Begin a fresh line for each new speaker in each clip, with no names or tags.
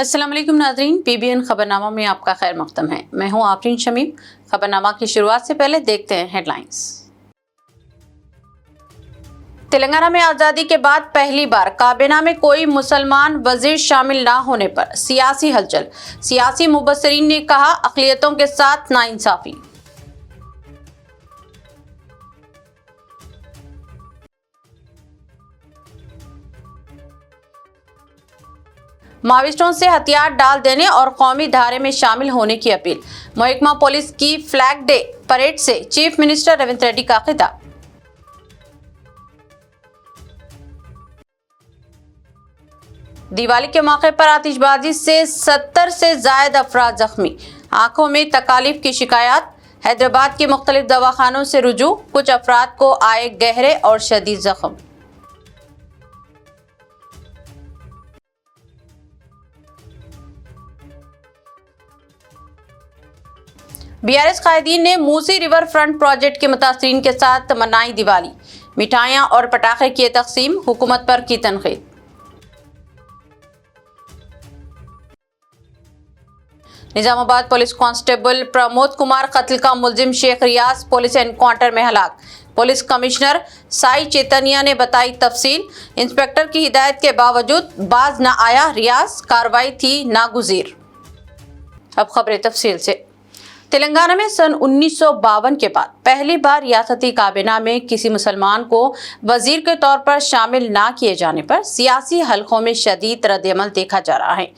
अस्सलाम वालेकुम नाज़रीन, PBN खबरनामा में आपका खैर मक़दम है। मैं हूं आफरीन शमीम। खबरनामा की शुरुआत से पहले देखते हैं हेडलाइंस। तेलंगाना में आज़ादी के बाद पहली बार काबीना में कोई मुसलमान वजीर शामिल ना होने पर सियासी हलचल। सियासी मुबस्सिरीन ने कहा, अक़लियतों के साथ नाइंसाफ़ी। माओवादियों से हथियार डाल देने और कौमी धारे में शामिल होने की अपील। महकमा पुलिस की फ्लैग डे परेड से चीफ मिनिस्टर रेवंत रेड्डी का खिताब। दिवाली के मौके पर आतिशबाजी से 70 से ज्यादा अफराद जख्मी। आंखों में तकालीफ की शिकायत। हैदराबाद के मुख्तलिफ दवाखानों से रुजू। कुछ अफराद को आए गहरे और शदीद जख्म। BRS कायदीन ने मूसी रिवर फ्रंट प्रोजेक्ट के मुतासरीन के साथ मनाई दिवाली। मिठाइयां और पटाखे किए तकसीम। हुकूमत पर की तनकीद। निजामाबाद पुलिस कांस्टेबल प्रमोद कुमार कत्ल का मुलजिम शेख रियाज पुलिस एनकाउंटर में हलाक। पुलिस कमिश्नर साई चैतन्या ने बताई तफसील। इंस्पेक्टर की हिदायत के बावजूद बाज न आया रियाज, कार्रवाई थी नागुज़ीर। अब खबरें तफसील से। तेलंगाना में सन 1952 के बाद पहली बार रियासती काबीना में किसी मुसलमान को वजीर के तौर पर शामिल ना किए जाने पर सियासी हलकों में शदीद रद्द-ए-अमल देखा जा रहा है।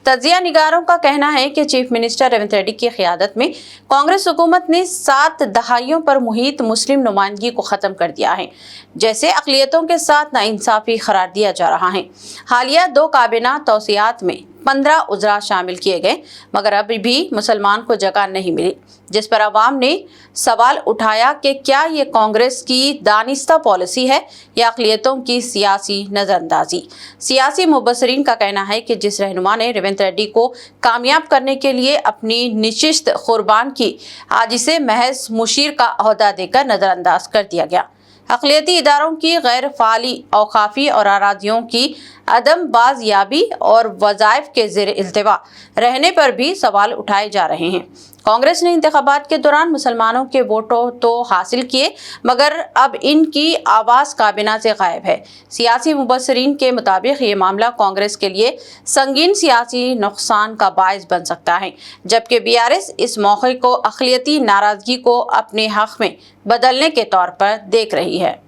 तजिया निगारों का कहना है कि चीफ मिनिस्टर रेवंत रेड्डी की क़यादत में कांग्रेस हुकूमत ने 7 दहाइयों पर मुहित मुस्लिम नुमाइंदगी को ख़त्म कर दिया है, जैसे अक़लियतों के साथ नाइंसाफ़ी करार दिया जा रहा है। हालिया 2 काबीना तौसीआत में 15 उज़रा शामिल किए गए, मगर अभी भी मुसलमान को जगह नहीं मिली, जिस पर अवाम ने सवाल उठाया कि क्या ये कांग्रेस की दानिस्ता पॉलिसी है या अक़लियतों की सियासी नज़रअंदाजी। सियासी मुबस्सिरीन का कहना है कि जिस रहनुमा ने रेवंत रेड्डी को कामयाब करने के लिए अपनी निशिस्त कुर्बान की, आज इसे महज मुशीर का ओहदा देकर नज़रअंदाज कर दिया गया। अक़लियती इदारों की गैर फ़ाली औक़ाफ़ी और अरादियों की अदम बाज़याबी और वज़ाइफ के ज़ेर इल्तिवा रहने पर भी सवाल उठाए जा रहे हैं। कांग्रेस ने इंतखाबात के दौरान मुसलमानों के वोटों तो हासिल किए, मगर अब इनकी आवाज़ काबीना से गायब है। सियासी मुबस्सिरीन के मुताबिक ये मामला कांग्रेस के लिए संगीन सियासी नुकसान का बायस बन सकता है, जबकि BRS इस मौके को अक़लियती नाराज़गी को अपने हक़ में बदलने के तौर पर देख रही है।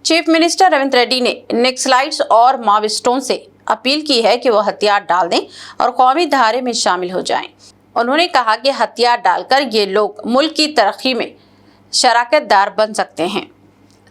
चीफ मिनिस्टर रेवंत रेड्डी ने नक्सलाइट्स और माओवादियों से अपील की है कि वो हथियार डाल दें और कौमी धारे में शामिल हो जाएं। उन्होंने कहा कि हथियार डालकर ये लोग मुल्क की तरक्की में शराकतदार बन सकते हैं।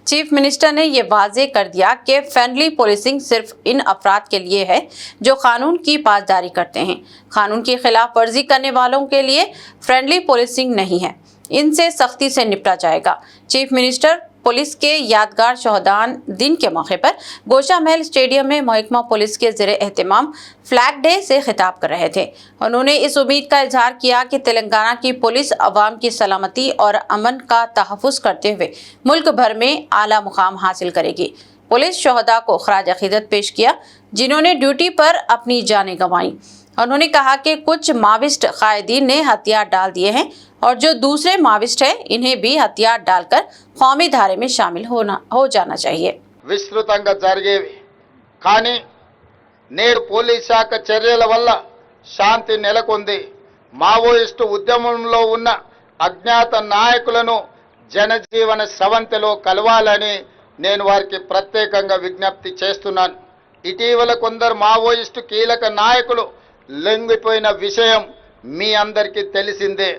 चीफ मिनिस्टर ने ये वाज़ेह कर दिया कि फ्रेंडली पुलिसिंग सिर्फ इन अफराद के लिए है जो कानून की पासदारी करते हैं। कानून की खिलाफ वर्जी करने वालों के लिए फ्रेंडली पुलिसिंग नहीं है, इनसे सख्ती से निपटा जाएगा। चीफ मिनिस्टर पुलिस के यादगार शहीदान दिन के मौके पर गोशा महल स्टेडियम में महकमा पुलिस के ज़ेरे एहतमाम फ्लैग डे से खिताब कर रहे थे। उन्होंने इस उम्मीद का इजहार किया कि तेलंगाना की पुलिस अवाम की सलामती और अमन का तहफ़्फ़ुज़ करते हुए मुल्क भर में आला मुकाम हासिल करेगी। पुलिस शहदा को खराज अक़ीदत पेश किया, जिन्होंने ड्यूटी पर अपनी जानें गंवाई। उन्होंने कहा कि कुछ माविस्ट कायदीन ने हथियार डाल दिए हैं और जो दूसरे माविस्ट हैं, इन्हें भी हथियार डालकर कौमी धारे में शामिल हो जाना चाहिए।
విస్తృతంగా జరిగేవి, కానీ నేడు పోలీస్ శాఖ చర్యల వల్ల శాంతి నెలకొంది. మావోయిస్టు ఉద్యమంలో ఉన్న అజ్ఞాత నాయకులను జనజీవన స్రవంతిలో కలవాలని నేను వారికి ప్రత్యేకంగా విజ్ఞప్తి చేస్తున్నాను. ఇటీవల కొందరు మావోయిస్టు కీలక నాయకులు లొంగిపోయిన విషయం మీ అందరికీ తెలిసిందే.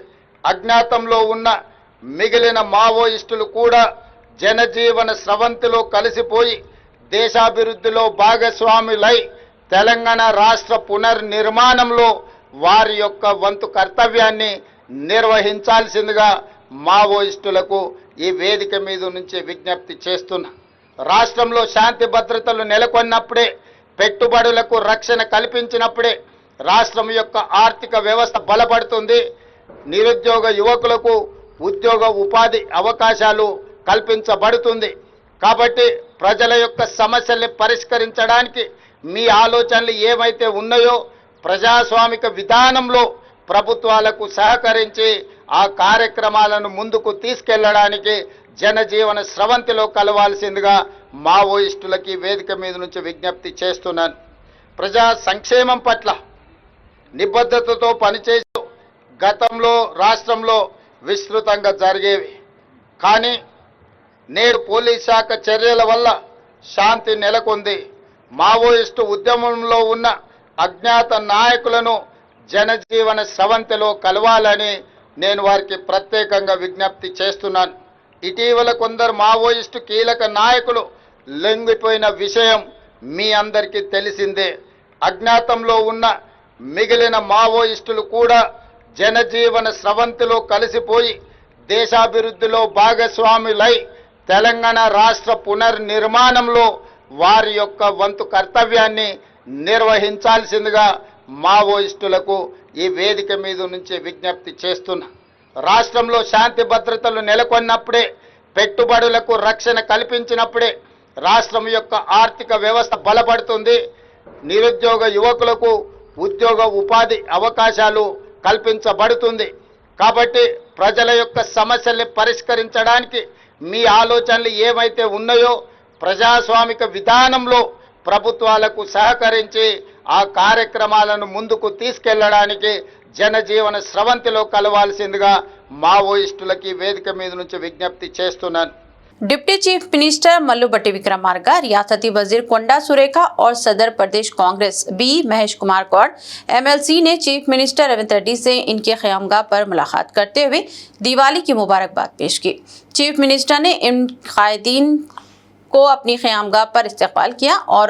అజ్ఞాతంలో ఉన్న మిగిలిన మావోయిస్టులు కూడా జనజీవన స్రవంతిలో కలిసిపోయి దేశాభివృద్ధిలో భాగస్వాములై తెలంగాణ రాష్ట్ర పునర్నిర్మాణంలో వారి యొక్క వంతు కర్తవ్యాన్ని నిర్వహించాల్సిందిగా మావోయిస్టులకు ఈ వేదిక మీద నుంచి విజ్ఞప్తి చేస్తున్నా. రాష్ట్రంలో శాంతి భద్రతలు నెలకొన్నప్పుడే, పెట్టుబడులకు రక్షణ కల్పించినప్పుడే రాష్ట్రం యొక్క ఆర్థిక వ్యవస్థ బలపడుతుంది. నిరుద్యోగ యువకులకు ఉద్యోగ ఉపాధి అవకాశాలు కల్పించబడుతుంది. కాబట్టి ప్రజల యొక్క సమస్యల్ని పరిష్కరించడానికి మీ ఆలోచనలు ఏమైతే ఉన్నాయో ప్రజాస్వామిక విధానంలో ప్రభుత్వాలకు సహకరించి ఆ కార్యక్రమాలను ముందుకు తీసుకెళ్లడానికి జనజీవన స్రవంతిలో కలవాల్సిందిగా మావోయిస్టులకి వేదిక మీద నుంచి విజ్ఞప్తి చేస్తున్నాను. ప్రజా సంక్షేమం పట్ల నిబద్ధతతో పనిచేస్తూ గతంలో రాష్ట్రంలో విస్తృతంగా జరిగేవి. కానీ నేడు పోలీస్ శాఖ చర్యల వల్ల శాంతి నెలకొంది. మావోయిస్టు ఉద్యమంలో ఉన్న అజ్ఞాత నాయకులను జనజీవన స్రవంతిలో కలవాలని నేను వారికి ప్రత్యేకంగా విజ్ఞప్తి చేస్తున్నాను. ఇటీవల కొందరు మావోయిస్టు కీలక నాయకులు లొంగిపోయిన విషయం మీ అందరికీ తెలిసిందే. అజ్ఞాతంలో ఉన్న మిగిలిన మావోయిస్టులు కూడా జనజీవన స్రవంతిలో కలిసిపోయి దేశాభివృద్ధిలో భాగస్వాములై తెలంగాణ రాష్ట్ర పునర్నిర్మాణంలో వారి యొక్క వంతు కర్తవ్యాన్ని నిర్వహించాల్సిందిగా మావోయిస్టులకు ఈ వేదిక మీద నుంచి విజ్ఞప్తి చేస్తున్నా. రాష్ట్రంలో శాంతి భద్రతలు నెలకొన్నప్పుడే, పెట్టుబడులకు రక్షణ కల్పించినప్పుడే రాష్ట్రం యొక్క ఆర్థిక వ్యవస్థ బలపడుతుంది. నిరుద్యోగ యువకులకు ఉద్యోగ ఉపాధి అవకాశాలు కల్పించబడుతుంది. కాబట్టి ప్రజల యొక్క సమస్యల్ని పరిష్కరించడానికి మీ ఆలోచనలు ఏమైతే ఉన్నాయో ప్రజాస్వామిక విధానంలో ప్రభుత్వాలకు సహకరించి ఆ కార్యక్రమాలను ముందుకు తీసుకెళ్లడానికి జనజీవన స్రవంతిలో కలవాల్సిందిగా మావోయిస్టులకి వేదిక మీద నుంచి విజ్ఞప్తి చేస్తున్నాను.
डिप्टी चीफ मिनिस्टर मल्लू भट्टी विक्रमार्का, रियासती वजीर कोंडा सुरेखा और सदर प्रदेश कांग्रेस बी महेश कुमार गौड़ एमएलसी ने चीफ मिनिस्टर रेवंत रेड्डी से इनके क़यामगाह पर मुलाकात करते हुए दिवाली की मुबारकबाद पेश की। चीफ मिनिस्टर ने इन कायदीन को अपनी क़यामगाह पर इस्तकबाल किया और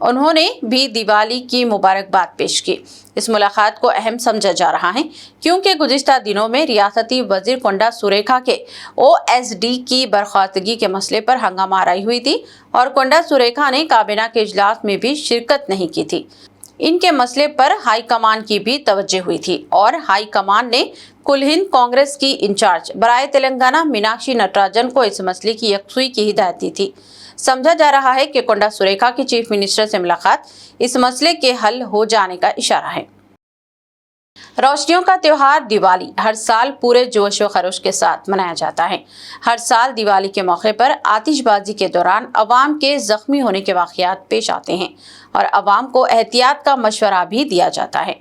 उन्होंने भी दिवाली की मुबारकबाद पेश की। इस मुलाकात को अहम समझा जा रहा है क्योंकि गुज़िश्ता दिनों में रियासती वजीर कोंडा सुरेखा के ओएसडी की बर्खास्तगी के मसले पर हंगामा आराई हुई थी और कोंडा सुरेखा ने काबीना के इजलास में भी शिरकत नहीं की थी। इनके मसले पर हाई कमान की भी तवज्जो हुई थी और हाई कमान ने कुल हिंद कांग्रेस की इंचार्ज बराए तेलंगाना मीनाक्षी नटराजन को इस मसले की यकसुई की हिदायत दी थी। समझा जा रहा है कि कोंडा सुरेखा की चीफ मिनिस्टर से मुलाकात इस मसले के हल हो जाने का इशारा है। रोशनियों का त्योहार दिवाली हर साल पूरे जोश व खरोश के साथ मनाया जाता है। हर साल दिवाली के मौके पर आतिशबाजी के दौरान अवाम के जख्मी होने के वाक़यात पेश आते हैं और अवाम को एहतियात का मशवरा भी दिया जाता है।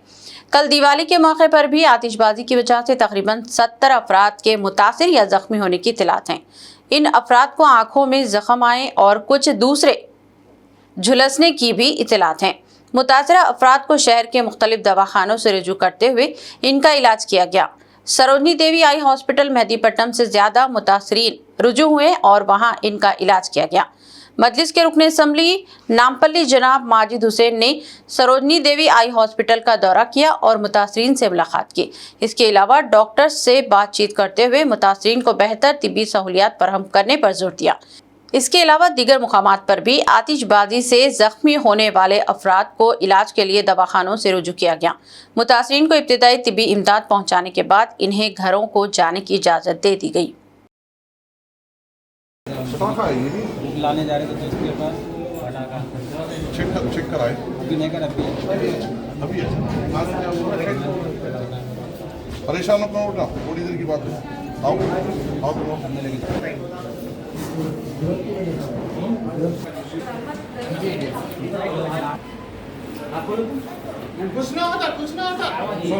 कल दिवाली के मौके पर भी आतिशबाजी की वजह से तकरीबन 70 अफराद के मुतासिर या जख्मी होने की इत्तलात हैं। इन अफराद को आंखों में जख्म आए और कुछ दूसरे झुलसने की भी इत्तलात हैं। मुतासरा अफराद को शहर के मुख्तलिफ दवाखानों से रुजू करते हुए इनका इलाज किया गया। सरोजनी देवी आई हॉस्पिटल मेहदीपट्टनम से ज़्यादा मुतासरीन रुजू हुए और वहां इनका इलाज किया गया। मजलिस के रुकन असम्बली नामपल्ली जनाब माजिद हुसैन ने सरोजनी देवी आई हॉस्पिटल का दौरा किया और मुतासरीन से मुलाकात की। इसके अलावा डॉक्टर्स से बातचीत करते हुए मुतासरीन को बेहतर तिब्बी सहूलियात फराहम करने पर जोर दिया। इसके अलावा दीगर मुकामात पर भी आतिशबाजी से जख्मी होने वाले अफराद को इलाज के लिए दवाखानों से रुजू किया गया। मुतासरीन को इब्तिदाई तिब्बी इमदाद पहुँचाने के बाद इन्हें घरों को जाने की इजाज़त दे दी गई।
लाने जा रहे थे तो उसके पास पटाखा
चेक कराए
अभी नहीं कर अभी
अभी है परेशान मत हो ना थोड़ी देर की बात है आओ आओ तुम
करने लगे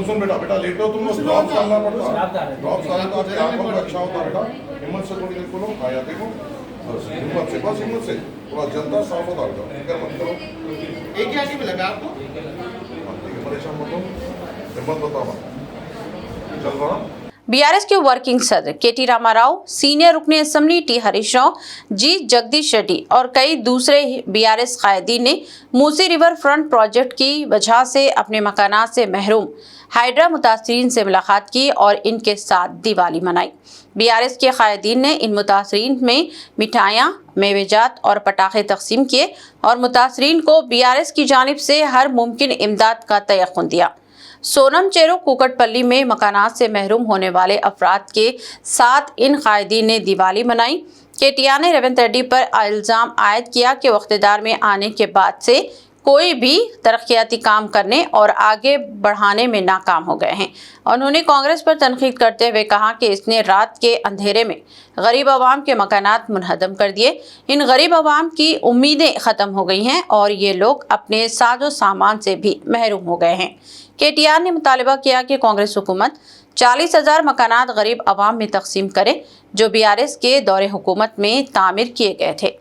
सुन बेटा बेटा लेट हो तुम लोग ड्रॉप डालना पड़ता ड्रॉप डालना तो आपकी आंखों को अच्छा होता बेटा हिम्मत से थोड़ी देर खोलो खाया देखो हिम्मत से बस हिम्मत से थोड़ा जल्दा साफ होता बेटा फिक्र मत करो
एक ही आंटी में लगा आपको
परेशान मत हो हिम्मत बताओ चल रहा
बीआरएस के वर्किंग सदर केटी रामाराव, सीनियर रुकन असम्बली टी हरीश राव, जी जगदीश रेड्डी और कई दूसरे बीआरएस कायदीन ने मूसी रिवर फ्रंट प्रोजेक्ट की वजह से अपने मकानात से महरूम हाइड्रा मुतासरीन से मुलाकात की और इनके साथ दिवाली मनाई। बीआरएस के कायदीन ने इन मुतासरीन में मिठाइयाँ, मेवेजात और पटाखे तकसीम किए और मुतासरीन को बीआरएस की जानिब से हर मुमकिन इमदाद का तयक़ुन दिया। सोनम चेरो कुकटपल्ली में मकानात से महरूम होने वाले अफराद के साथ इन कायदीन ने दिवाली मनाई। केटीआर ने रेवंत रेड्डी पर इल्ज़ाम आयद किया कि वो इक़्तिदार में आने के बाद से कोई भी तरक्याती काम करने और आगे बढ़ाने में नाकाम हो गए हैं। उन्होंने कांग्रेस पर तनकीद करते हुए कहा कि इसने रात के अंधेरे में गरीब आवाम के मकानात मुनहदम कर दिए। इन गरीब आवाम की उम्मीदें ख़त्म हो गई हैं और ये लोग अपने साजो सामान से भी महरूम हो गए हैं। KTR ने मुतालबा किया कि कांग्रेस हुकूमत 40,000 मकानात गरीब आवाम में तकसीम करे जो BRS के दौरे हुकूमत में तामीर किए गए थे।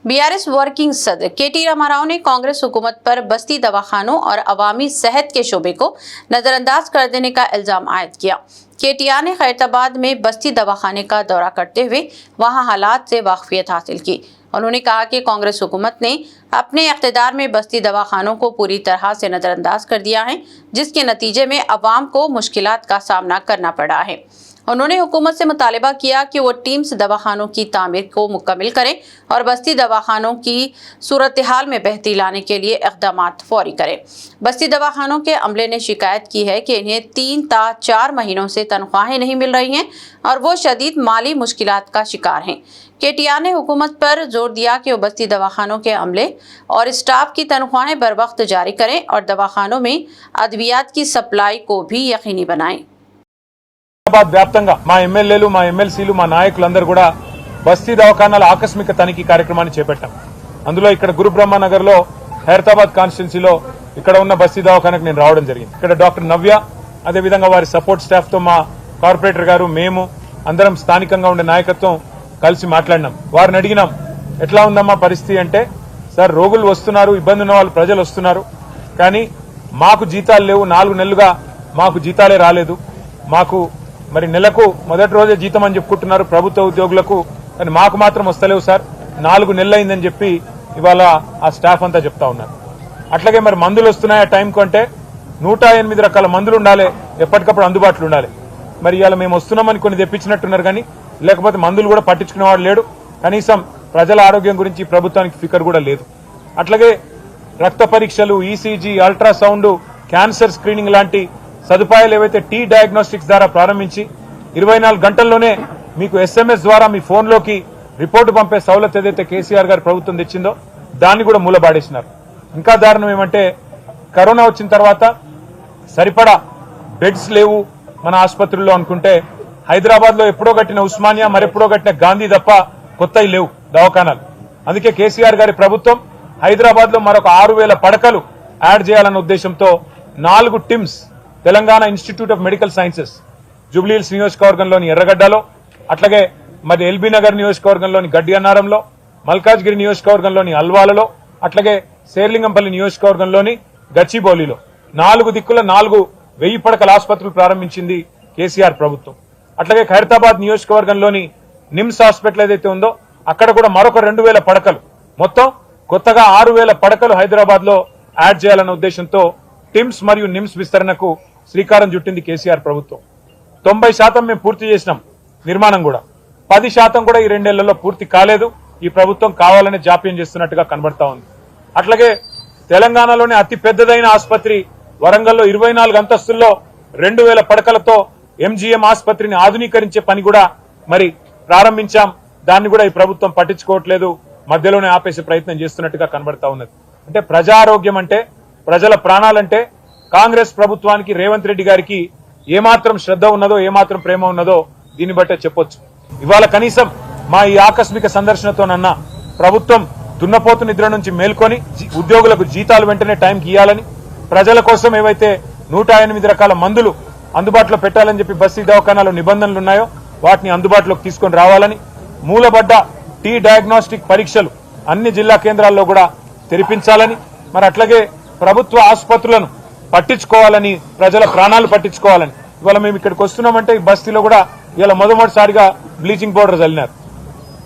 BRS वर्किंग सदर KT रामाराव ने कांग्रेस हुकूमत पर बस्ती दवाखानों और अवामी सेहत के शोबे को नजरअंदाज कर देने का इल्जाम आयद किया। KTR ने खैरताबाद में बस्ती दवाखाने का दौरा करते हुए वहां हालात से वाकफियत हासिल की। उन्होंने कहा कि कांग्रेस हुकूमत ने अपने इख्तिदार में बस्ती दवाखानों को पूरी तरह से नजरअंदाज कर दिया है, जिसके नतीजे में अवाम को मुश्किलात का सामना करना पड़ा है। उन्होंने हुकूमत से मुतालबा किया कि वो टीम्स दवाखानों की तामीर को मुकम्मल करें और बस्ती दवाखानों की सूरत हाल में बेहतरी लाने के लिए इक़दामात फौरी करें। बस्ती दवाखानों के अमले ने शिकायत की है कि इन्हें 3 ta 4 महीनों से तनख्वाहें नहीं मिल रही हैं और वो शदीद माली मुश्किलात का शिकार हैं। KTR ने हुकूमत पर जोर दिया कि वो बस्ती दवाखानों के अमले और स्टाफ की तनख्वाहें बर वक्त जारी करें और दवाखानों में अद्वियात की सप्लाई को भी यकीनी बनाएं।
వ్యాప్తంగా మా ఎమ్మెల్యేలు మా ఎమ్మెల్సీలు మా నాయకులందరూ కూడా బస్తీ దవాఖానాల ఆకస్మిక తనిఖీ కార్యక్రమాన్ని చేపట్టాం. అందులో ఇక్కడ గురు బ్రహ్మనగర్ లో హైదరాబాద్ కాన్స్టిట్యున్సీలో ఇక్కడ ఉన్న బస్తీ దవాఖానకు నేను రావడం జరిగింది. ఇక్కడ డాక్టర్ నవ్య అదే విధంగా వారి సపోర్ట్ స్టాఫ్ తో మా కార్పొరేటర్ గారు మేము అందరం స్థానికంగా ఉండే నాయకత్వం కలిసి మాట్లాడినాం. వారిని అడిగినాం ఎట్లా ఉందమ్మా పరిస్థితి అంటే, సార్ రోగులు వస్తున్నారు, ఇబ్బంది ఉన్న వాళ్ళు ప్రజలు వస్తున్నారు, కానీ మాకు జీతాలు లేవు, 4 నెలలుగా మాకు జీతాలే రాలేదు, మాకు మరి నెలకు మొదటి రోజే జీతం అని చెప్పుకుంటున్నారు ప్రభుత్వ ఉద్యోగులకు, కానీ మాకు మాత్రం వస్తలేవు సార్, 4 నెలలైందని చెప్పి ఇవాళ ఆ స్టాఫ్ అంతా చెప్తా ఉన్నారు. అట్లాగే మరి మందులు వస్తున్నాయి ఆ టైంకు అంటే 108 రకాల మందులు ఉండాలి, ఎప్పటికప్పుడు అందుబాటులో ఉండాలి. మరి ఇవాళ మేము వస్తున్నామని కొన్ని తెప్పించినట్టున్నారు, కానీ లేకపోతే మందులు కూడా పట్టించుకునేవాడు లేడు, కనీసం ప్రజల ఆరోగ్యం గురించి ప్రభుత్వానికి ఫికర్ కూడా లేదు. అట్లాగే రక్త పరీక్షలు, ECG, అల్ట్రాసౌండ్, క్యాన్సర్ స్క్రీనింగ్ లాంటి సదుపాయాలు ఏవైతే T డయాగ్నోస్టిక్స్ ద్వారా ప్రారంభించి 24 గంటల్లోనే మీకు SMS ద్వారా మీ ఫోన్లోకి రిపోర్టు పంపే సౌలత్ ఏదైతే KCR గారి ప్రభుత్వం తెచ్చిందో దాన్ని కూడా మూలబాడేసినారు. ఇంకా దారుణం ఏమంటే, కరోనా వచ్చిన తర్వాత సరిపడా బెడ్స్ లేవు మన ఆసుపత్రుల్లో అనుకుంటే, హైదరాబాద్ లో ఎప్పుడో కట్టిన ఉస్మానియా, మరెప్పుడో కట్టిన గాంధీ తప్ప కొత్తవి లేవు దవాఖానాలు. అందుకే KCR గారి ప్రభుత్వం హైదరాబాద్ లో మరొక 6,000 పడకలు యాడ్ చేయాలన్న ఉద్దేశంతో 4 TIMS Telangana institute of medical sciences Jubilee Hills నియోజకవర్గంలోని ఎర్రగడ్డలో, అట్లాగే మరి LB నగర్ నియోజకవర్గంలోని గడ్డి అన్నారంలో, మల్కాజ్గిరి నియోజకవర్గంలోని అల్వాలలో, అట్లాగే శేర్లింగంపల్లి నియోజకవర్గంలోని గచ్చిబౌలిలో 4 దిక్కుల 4,000 పడకల ఆసుపత్రులు ప్రారంభించింది KCR ప్రభుత్వం. అట్లాగే ఖైరతాబాద్ నియోజకవర్గంలోని నిమ్స్ హాస్పిటల్ ఏదైతే ఉందో అక్కడ కూడా మరొక 2,000 పడకలు, మొత్తం కొత్తగా 6,000 పడకలు హైదరాబాద్ లో యాడ్ చేయాలన్న ఉద్దేశంతో టిమ్స్ మరియు నిమ్స్ విస్తరణకు శ్రీకారం చుట్టింది KCR ప్రభుత్వం. 90% మేము పూర్తి చేసినాం నిర్మాణం కూడా, 10% కూడా ఈ 2 నెలల్లో పూర్తి కాలేదు. ఈ ప్రభుత్వం కావాలని జాప్యం చేస్తున్నట్టుగా కనబడతా ఉంది. అట్లాగే తెలంగాణలోనే అతి పెద్దదైన ఆసుపత్రి వరంగల్లో 24 అంతస్తుల్లో 2,000 పడకలతో MGM ఆసుపత్రిని ఆధునీకరించే పని కూడా మరి ప్రారంభించాం. దాన్ని కూడా ఈ ప్రభుత్వం పట్టించుకోవట్లేదు, మధ్యలోనే ఆపేసే ప్రయత్నం చేస్తున్నట్టుగా కనబడతా ఉన్నది. అంటే ప్రజారోగ్యం అంటే, ప్రజల ప్రాణాలంటే కాంగ్రెస్ ప్రభుత్వానికి, రేవంత్ రెడ్డి గారికి ఏమాత్రం శ్రద్ధ ఉన్నదో, ఏమాత్రం ప్రేమ ఉన్నదో దీన్ని బట్టే చెప్పొచ్చు. ఇవాళ కనీసం మా ఈ ఆకస్మిక సందర్శనతోనన్నా ప్రభుత్వం దున్నపోతు నిద్ర నుంచి మేల్కొని ఉద్యోగులకు జీతాలు వెంటనే టైంకి ఇవ్వాలని, ప్రజల కోసం ఏవైతే 108 రకాల మందులు అందుబాటులో పెట్టాలని చెప్పి బస్తీ దవాఖానాలో నిబంధనలు ఉన్నాయో వాటిని అందుబాటులోకి తీసుకొని రావాలని, మూలబడ్డ T డయాగ్నోస్టిక్ పరీక్షలు అన్ని జిల్లా కేంద్రాల్లో కూడా తెరిపించాలని, మరి అట్లాగే ప్రభుత్వ ఆసుపత్రులను పట్టించుకోవాలని, ప్రజల ప్రాణాలు పట్టించుకోవాలని. ఇవాళ మేము ఇక్కడికి వస్తున్నామంటే ఈ బస్తీలో కూడా ఇవాళ మొదటిసారిగా బ్లీచింగ్ పౌడర్ చల్లినారు.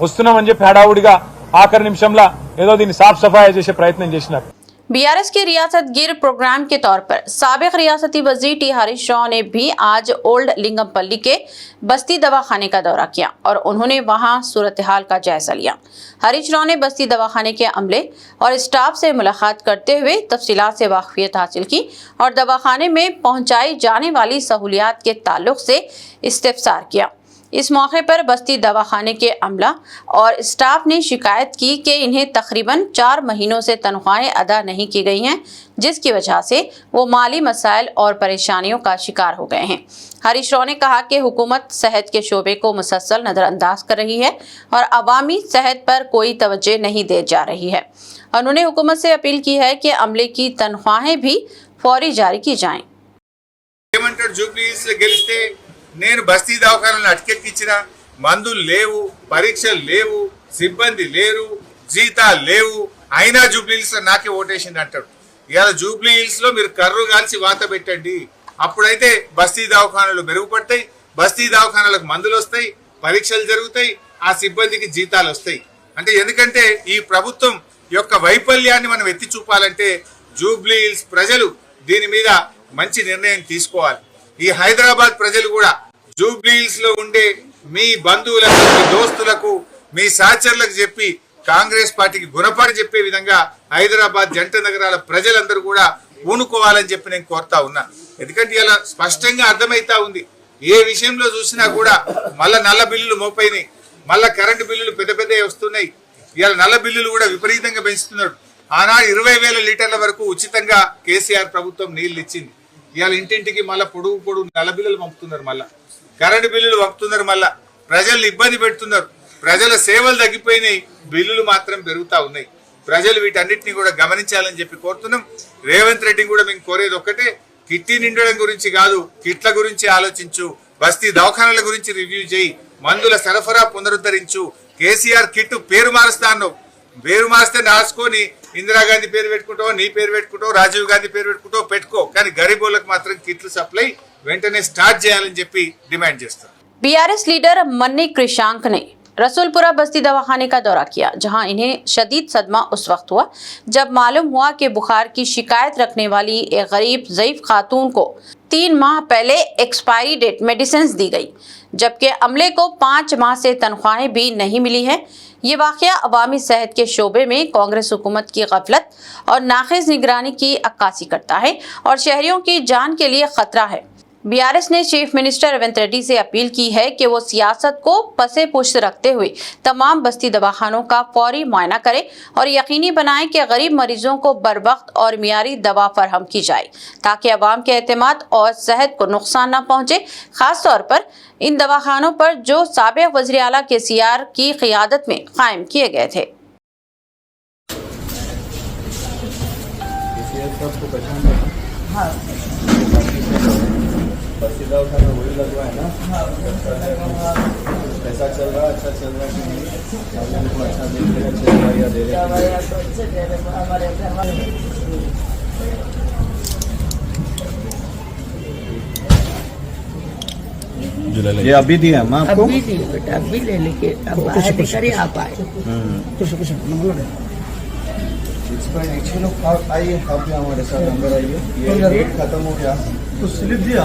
వస్తున్నామని చెప్పి హడావుడిగా ఆఖరి నిమిషంలో ఏదో దీన్ని సాఫ్ సఫాయి చేసే ప్రయత్నం చేసినారు.
BRS के रियासत गिर प्रोग्राम के तौर पर साबिक रियासती वजीर T हरीश राव ने भी आज ओल्ड लिंगमपल्ली के बस्ती दवाखाने का दौरा किया और उन्होंने वहां सूरत हाल का जायजा लिया। हरीश राव ने बस्ती दवाखाने के अमले और स्टाफ से मुलाकात करते हुए तफसीलात से वाकफियत हासिल की और दवाखाने में पहुंचाई जाने वाली सहूलियात के ताल्लुक से इस्तिफसार किया। इस मौके पर बस्ती दवाखाने के अमला और स्टाफ ने शिकायत की कि इन्हें तकरीबन 4 महीनों से तनख्वाहें अदा नहीं की गई हैं, जिसकी वजह से वो माली मसाइल और परेशानियों का शिकार हो गए हैं। हरीश राव ने कहा कि हुकूमत सेहत के शोबे को मुसलसल नजरअंदाज कर रही है और अवामी सेहत पर कोई तवज्जो नहीं दी जा रही है। उन्होंने हुकूमत से अपील की है कि अमले की तनख्वाहें भी फौरी जारी की जाएं।
జూబ్లీహిల్స్ గెలిస్తే నేను బస్తీ దవాఖానాలను అటకెక్కించిన, మందులు లేవు, పరీక్షలు లేవు, సిబ్బంది లేరు, జీతాలు లేవు, అయినా జూబ్లీహిల్స్ నాకే ఓటేసింది అంటాడు. ఇవాళ జూబ్లీహిల్స్ లో మీరు కర్రు కాల్చి వాత పెట్టండి, అప్పుడైతే బస్తీ దవాఖానాలు మెరుగుపడతాయి, బస్తీ దవాఖానాలకు మందులు వస్తాయి, పరీక్షలు జరుగుతాయి, ఆ సిబ్బందికి జీతాలు వస్తాయి. అంటే ఎందుకంటే ఈ ప్రభుత్వం యొక్క వైఫల్యాన్ని మనం ఎత్తి చూపాలంటే జూబ్లీహిల్స్ ప్రజలు దీని మీద మంచి నిర్ణయం తీసుకోవాలి. ఈ హైదరాబాద్ ప్రజలు కూడా జూబ్లీహిల్స్ లో ఉండే మీ బంధువులకు, మీ దోస్తులకు, మీ సహచరులకు చెప్పి కాంగ్రెస్ పార్టీకి గుణపాఠం చెప్పే విధంగా హైదరాబాద్ జంట నగరాల ప్రజలందరూ కూడా పూనుకోవాలని చెప్పి నేను కోరుతా ఉన్నా. ఎందుకంటే ఇలా స్పష్టంగా అర్థమైతా ఉంది, ఏ విషయంలో చూసినా కూడా మళ్ళా నల్ల బిల్లులు మోపైనాయి, మళ్ళా కరెంటు బిల్లులు పెద్ద పెద్ద వస్తున్నాయి. ఇవాళ నల్ల బిల్లులు కూడా విపరీతంగా పెంచుతున్నాడు. ఆనాడు 20,000 లీటర్ల వరకు ఉచితంగా కేసీఆర్ ప్రభుత్వం నీళ్లు ఇచ్చింది. ఇవాళ ఇంటింటికి మళ్ళీ పొడుగు నల్ల బిల్లులు పంపుతున్నారు, మళ్ళా కరెంటు బిల్లులు పంపుతున్నారు, మళ్ళా ప్రజలు ఇబ్బంది పెడుతున్నారు. ప్రజల సేవలు తగ్గిపోయినాయి, బిల్లులు మాత్రం పెరుగుతా ఉన్నాయి. ప్రజలు వీటన్నిటిని కూడా గమనించాలని చెప్పి కోరుతున్నాం. రేవంత్ రెడ్డిని కూడా మేము కోరేది ఒక్కటే, కిట్టి నిండడం గురించి కాదు, కిట్ల గురించి ఆలోచించు, బస్తీ దవాఖానాల గురించి రివ్యూ చేయి, మందుల సరఫరా పునరుద్ధరించు. కేసీఆర్ కిట్టు పేరు మారుస్తాను, పేరు మారిస్తే రాసుకొని ఇందిరాగాంధీ పేరు పెట్టుకుంటావు, నీ పేరు పెట్టుకుంటావు, రాజీవ్ గాంధీ పేరు పెట్టుకుంటావు, పెట్టుకో, కానీ గరీబులకు మాత్రం కిట్లు సప్లై వెంటనే స్టార్ట్ చేయాలని చెప్పి డిమాండ్ చేస్తారు.
बीआरएस लीडर मन्नी कृषांक ने रसूलपुरा बस्ती दवाखाने का दौरा किया, जहां इन्हें शदीद सदमा उस वक्त हुआ जब मालूम हुआ कि बुखार की शिकायत रखने वाली एक गरीब ज़ईफ खातून को 3 माह पहले एक्सपायरी डेट मेडिसिन दी गई, जबकि अमले को 5 माह से तनख्वाहें भी नहीं मिली है। ये वाक़या अवामी सेहत के शोबे में कांग्रेस हुकूमत की गफलत और नाक़िस निगरानी की अक्कासी करता है और शहरियों की जान के लिए खतरा है। बीआरएस ने चीफ मिनिस्टर रेवंत रेड्डी से अपील की है कि वो सियासत को पसे पुष्ट रखते हुए तमाम बस्ती दवाखानों का फौरी मुआयना करे और यकीनी बनाए कि गरीब मरीजों को बरवक्त और मियारी दवा फरहम की जाए, ताकि अवाम के एतमाद और सेहत को नुकसान न पहुँचे। खास तौर पर इन दवाखानों पर जो साबिक़ वज़ीर आला केसीआर की क़ियादत में कायम किए गए थे।
बस्ती दवाखाना वही लगवा है ना? कैसा चल रहा है? अच्छा चल रहा है कि नहीं? को अच्छा देख रहे, अच्छे दवाइयाँ दे रहे हैं? ये अभी दिया हम आपको?
अभी दी बेटा, अभी ले लेके अब बाहर लेकर ही आप आए।
एक्चुअली आइए, आप भी हमारे साथ अंदर आइए। ये डेट खत्म हो गया तो स्लिप दिया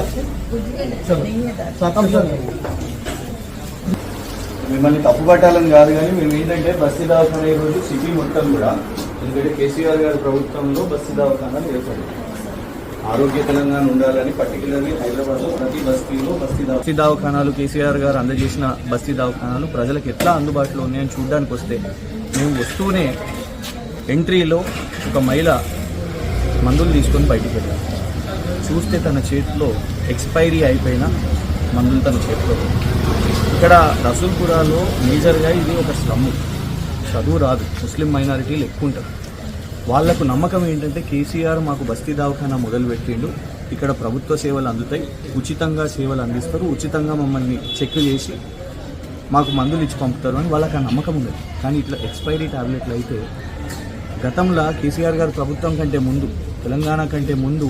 మిమ్మల్ని తప్పు పట్టాలని కాదు, కానీ మేము ఏంటంటే బస్తీ దవాఖానా ఈరోజు సిటీ మొత్తం కూడా, ఎందుకంటే కేసీఆర్ గారి ప్రభుత్వంలో బస్తీ దవాఖానాలు ఏర్పడింది. ఆరోగ్య తెలంగాణ ఉండాలని పర్టికులర్లీ హైదరాబాద్లో ప్రతి బస్తీలో బస్తీ దవాఖానాలు కేసీఆర్ గారు అందజేసిన బస్తీ దవాఖానాలు ప్రజలకు ఎట్లా అందుబాటులో ఉన్నాయని చూడడానికి వస్తే, మేము వస్తూనే ఎంట్రీలో ఒక మహిళ మందులు తీసుకొని బయటికి వెళ్ళాం. చూస్తే తన చేతిలో ఎక్స్పైరీ అయిపోయిన మందులు తన చేతిలో. ఇక్కడ రసూల్పురాలో మేజర్గా ఇది ఒక స్లమ్, చదువు రాదు, ముస్లిం మైనారిటీలు ఎక్కువ ఉంటారు. వాళ్లకు నమ్మకం ఏంటంటే కేసీఆర్ మాకు బస్తీ దవాఖానా మొదలుపెట్టిండు, ఇక్కడ ప్రభుత్వ సేవలు అందుతాయి, ఉచితంగా సేవలు అందిస్తారు, ఉచితంగా మమ్మల్ని చెక్ చేసి మాకు మందులు ఇచ్చి పంపుతారు అని వాళ్ళకి ఆ నమ్మకం ఉండదు. కానీ ఇట్లా ఎక్స్పైరీ టాబ్లెట్లు అయితే గతంలో కేసీఆర్ గారి ప్రభుత్వం కంటే ముందు, తెలంగాణ కంటే ముందు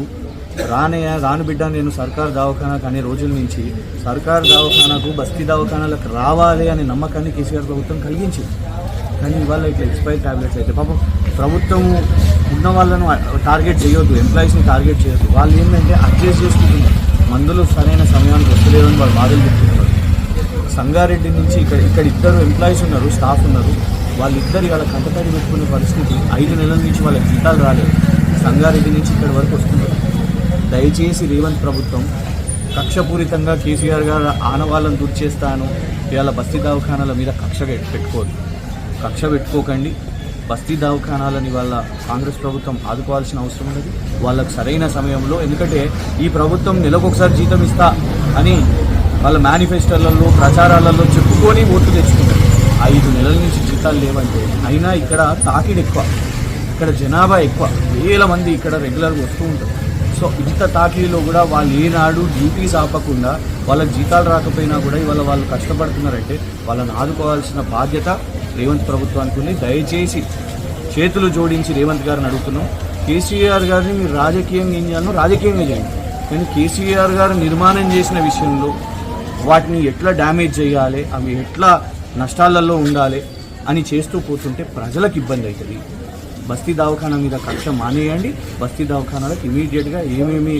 రాను బిడ్డ నేను సర్కార్ దవాఖానాకు అనే రోజుల నుంచి సర్కార్ దవాఖానాకు బస్తీ దవాఖానాలకు రావాలి అనే నమ్మకాన్ని కేసీఆర్ ప్రభుత్వం కలిగించింది. కానీ ఇవాళ ఇట్లా ఎక్స్పైరీ టాబ్లెట్స్ అయితే పాపం ప్రభుత్వం ఉన్న వాళ్ళను టార్గెట్ చేయొద్దు, ఎంప్లాయీస్ని టార్గెట్ చేయొద్దు. వాళ్ళు ఏంటంటే అడ్జస్ట్ చేసుకుంటున్నారు, మందులు సరైన సమయానికి వస్తలేదని వాళ్ళు బాధలు చెప్తున్నారు. సంగారెడ్డి నుంచి ఇక్కడ 2 ఎంప్లాయీస్ ఉన్నారు, స్టాఫ్ ఉన్నారు, వాళ్ళిద్దరు ఇవాళ కంటతడి పెట్టుకునే పరిస్థితి. 5 నెలల నుంచి వాళ్ళ జీతాలు రాలేదు. సంగారెడ్డి నుంచి ఇక్కడి వరకు వస్తున్నారు. దయచేసి రేవంత్ ప్రభుత్వం కక్షపూరితంగా కేసీఆర్ గారు ఆనవాళ్ళను దుర్చేస్తాను, ఇవాళ బస్తీ దవాఖానాల మీద కక్ష పెట్టుకోకండి. బస్తీ దవాఖానాలని వాళ్ళ కాంగ్రెస్ ప్రభుత్వం ఆదుకోవాల్సిన అవసరం ఉన్నది. వాళ్ళకు సరైన సమయంలో, ఎందుకంటే ఈ ప్రభుత్వం నెలకొకసారి జీతం ఇస్తా అని వాళ్ళ మేనిఫెస్టోలలో ప్రచారాలలో చెప్పుకొని ఓట్లు తెచ్చుకుంటారు. 5 నెలల నుంచి జీతాలు లేవంటే అయినా ఇక్కడ తాకిడి ఎక్కువ, ఇక్కడ జనాభా ఎక్కువ, వేల మంది ఇక్కడ రెగ్యులర్గా వస్తూ ఉంటారు. సో ఇంత తాకిడిలో కూడా వాళ్ళు ఏనాడు డ్యూటీస్ ఆపకుండా వాళ్ళకి జీతాలు రాకపోయినా కూడా ఇవాళ వాళ్ళు కష్టపడుతున్నారంటే వాళ్ళని ఆదుకోవాల్సిన బాధ్యత రేవంత్ ప్రభుత్వానికి ఉంది. దయచేసి చేతులు జోడించి రేవంత్ గారిని అడుగుతున్నాం, కేసీఆర్ గారిని మీరు రాజకీయంగా ఏం చేయాలో రాజకీయంగా చేయండి, కానీ కేసీఆర్ గారు నిర్మాణం చేసిన విషయంలో వాటిని ఎట్లా డ్యామేజ్ చేయాలి, అవి ఎట్లా నష్టాలలో ఉండాలి అని చేస్తూ పోతుంటే ప్రజలకు ఇబ్బంది అవుతుంది. బస్తీ దవాఖానా మీద కక్ష మానేయండి. బస్తీ దవాఖానాలకు ఇమీడియట్గా ఏమేమి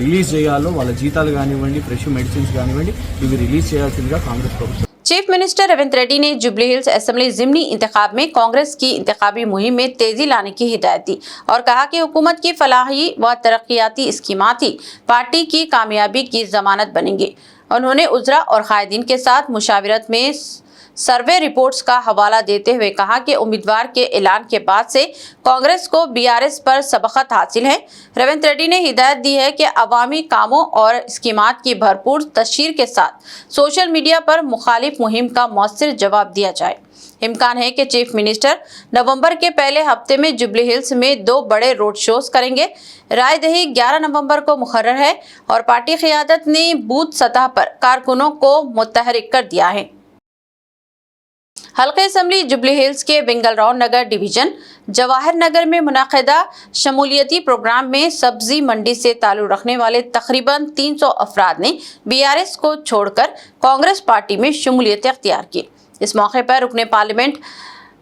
రిలీజ్ చేయాలో వాళ్ళ జీతాలు కానివ్వండి, ఫ్రెష్ మెడిసిన్స్ కానివ్వండి, ఇవి రిలీజ్ చేయాల్సిందిగా కాంగ్రెస్ ప్రభుత్వం.
चीफ मिनिस्टर रेवंत रेड्डी ने जुबली हिल्स असेंबली जिमनी इंतखाब में कांग्रेस की इंतखाबी मुहिम में तेजी लाने की हिदायत दी और कहा कि हुकूमत की फलाही व तरक्याती स्कीमात ही पार्टी की कामयाबी की जमानत बनेंगी। उन्होंने उजरा और कायदीन के साथ मुशावरत में सर्वे रिपोर्ट्स का हवाला देते हुए कहा कि उम्मीदवार के ऐलान के बाद से कांग्रेस को बीआरएस पर सबकत हासिल है। रेवंत रेड्डी ने हिदायत दी है कि अवामी कामों और स्कीमात की भरपूर तशहीर के साथ सोशल मीडिया पर मुखालिफ मुहिम का मौसर जवाब दिया जाए। इम्कान है कि चीफ मिनिस्टर नवंबर के पहले हफ्ते में जुबली हिल्स में 2 बड़े रोड शोज करेंगे। रायदही 11 नवंबर को मुकर्रर है और पार्टी क़ियादत ने बूथ सतह पर कारकुनों को मुतहरिक कर दिया है। हल्के असम्बली जुबली हिल्स के बिंगलराव नगर डिवीजन जवाहर नगर में मुनाकिदा शमूलियती प्रोग्राम में सब्जी मंडी से ताल्लुक़ रखने वाले तकरीबन 300 अफराद ने बीआरएस को छोड़कर कांग्रेस पार्टी में शमूलियत अख्तियार की। इस मौके पर रुकने पार्लियामेंट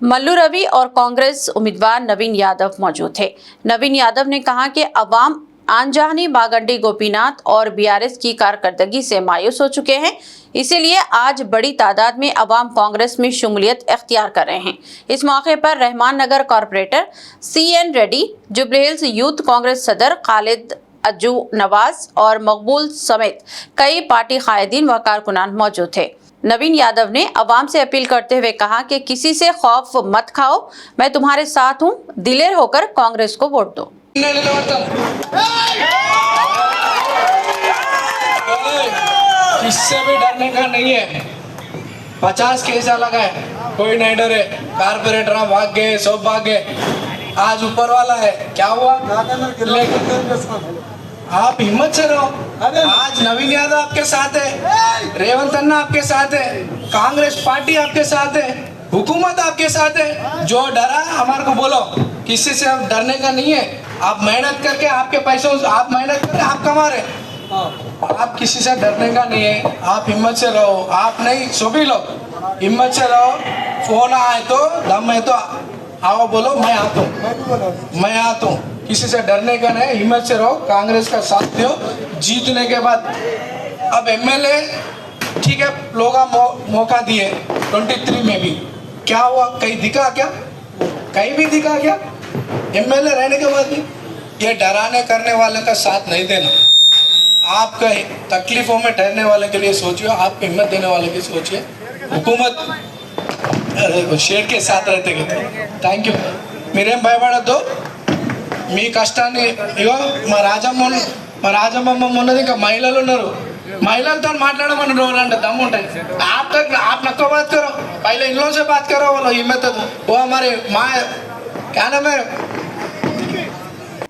मल्लू रवि और कांग्रेस उम्मीदवार नवीन यादव मौजूद थे। नवीन यादव ने कहा कि अवाम आनजानी बागंडी गोपीनाथ और बीआरएस की कारकर्दगी से मायूस हो चुके हैं, इसीलिए आज बड़ी तादाद में अवाम कांग्रेस में शमूलियत अख्तियार कर रहे हैं। इस मौके पर रहमान नगर कॉरपोरेटर CN रेड्डी, जुबली हिल्स यूथ कांग्रेस सदर खालिद अज्जू नवाज और मकबूल समेत कई पार्टी कायदीन व कारकुनान मौजूद थे। नवीन यादव ने अवाम से अपील करते हुए कहा कि किसी से खौफ मत खाओ, मैं तुम्हारे साथ हूँ, दिलेर होकर कांग्रेस को वोट दो।
इससे भी डरने का नहीं है। 50 केस लगा है, कोई नहीं डरे। कारपोरेटर भाग गए, सब भाग गए, आज ऊपर वाला है। क्या हुआ? आप हिम्मत से रहो। आज नवीन यादव आपके साथ है, रेवंत अन्ना आपके साथ है, कांग्रेस पार्टी आपके साथ है, हुकूमत आपके साथ है। जो डरा हमारे को बोलो, किसी से अब डरने का नहीं है। आप मेहनत करके आपके पैसों आप मेहनत करके आप कमा रहे, आप किसी से डरने का नहीं है। आप हिम्मत से रहो, आप नहीं सभी लोग हिम्मत से रहो। फोन आए तो दम है तो आओ, बोलो मैं आता हूँ, मैं आता हूँ। किसी से डरने का नहीं, हिम्मत से रहो, कांग्रेस का साथ दो। जीतने के बाद अब MLA ठीक है, लोग मौका दिए 23 में भी, क्या हुआ? कहीं दिखा क्या? कहीं भी दिखा क्या? MLA रहने के बाद भी ये डराने करने वाले का साथ नहीं देना। आपका तकलीफों में ठहरने वाले के लिए सोचिए, आपको हिम्मत देने वाले की सोचिए। हुकूमत शेर के साथ रहते गए। Thank you. మీరేం భయపడద్దు, మీ కష్టాన్ని ఇగో మా రాజమ్మ ఉన్నది, ఇంకా మహిళలు ఉన్నారు, महिलाओं माట్లాడమని రోజంటే दम ఉంటాయి। आप तक आप नको बात करो, पहले इन लोगों से बात करो, बोलो हिम्मत है तो वो हमारे माँ क्या नाम है।